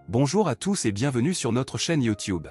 Bonjour à tous et bienvenue sur notre chaîne YouTube.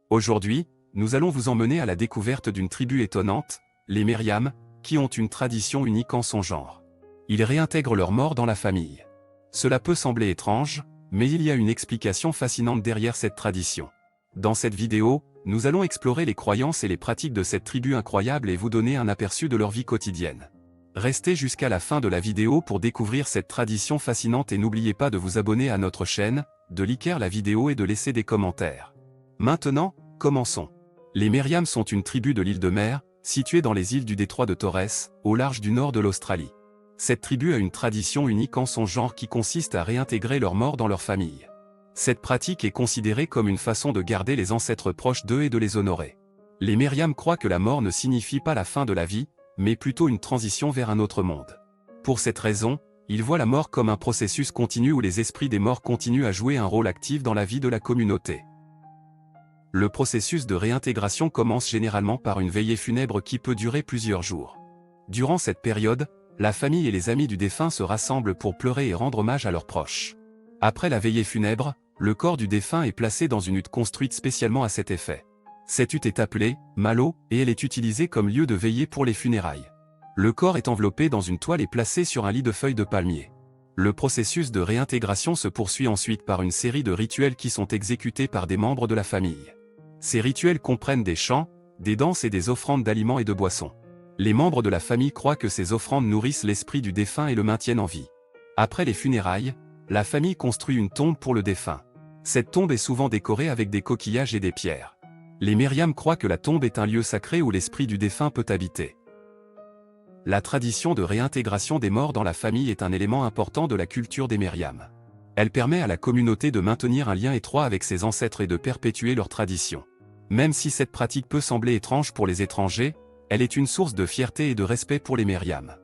Aujourd'hui, nous allons vous emmener à la découverte d'une tribu étonnante, les Meriam, qui ont une tradition unique en son genre. Ils réintègrent leurs morts dans la famille. Cela peut sembler étrange, mais il y a une explication fascinante derrière cette tradition. Dans cette vidéo, nous allons explorer les croyances et les pratiques de cette tribu incroyable et vous donner un aperçu de leur vie quotidienne. Restez jusqu'à la fin de la vidéo pour découvrir cette tradition fascinante et n'oubliez pas de vous abonner à notre chaîne, de liker la vidéo et de laisser des commentaires. Maintenant, commençons. Les Meriam sont une tribu de l'île de Mer, située dans les îles du détroit de Torres, au large du nord de l'Australie. Cette tribu a une tradition unique en son genre qui consiste à réintégrer leurs morts dans leur famille. Cette pratique est considérée comme une façon de garder les ancêtres proches d'eux et de les honorer. Les Meriam croient que la mort ne signifie pas la fin de la vie, mais plutôt une transition vers un autre monde. Pour cette raison, ils voient la mort comme un processus continu où les esprits des morts continuent à jouer un rôle actif dans la vie de la communauté. Le processus de réintégration commence généralement par une veillée funèbre qui peut durer plusieurs jours. Durant cette période, la famille et les amis du défunt se rassemblent pour pleurer et rendre hommage à leurs proches. Après la veillée funèbre, le corps du défunt est placé dans une hutte construite spécialement à cet effet. Cette hutte est appelée malo et elle est utilisée comme lieu de veillée pour les funérailles. Le corps est enveloppé dans une toile et placé sur un lit de feuilles de palmier. Le processus de réintégration se poursuit ensuite par une série de rituels qui sont exécutés par des membres de la famille. Ces rituels comprennent des chants, des danses et des offrandes d'aliments et de boissons. Les membres de la famille croient que ces offrandes nourrissent l'esprit du défunt et le maintiennent en vie. Après les funérailles, la famille construit une tombe pour le défunt. Cette tombe est souvent décorée avec des coquillages et des pierres. Les Meriam croient que la tombe est un lieu sacré où l'esprit du défunt peut habiter. La tradition de réintégration des morts dans la famille est un élément important de la culture des Meriam. Elle permet à la communauté de maintenir un lien étroit avec ses ancêtres et de perpétuer leurs traditions. Même si cette pratique peut sembler étrange pour les étrangers, elle est une source de fierté et de respect pour les Meriam.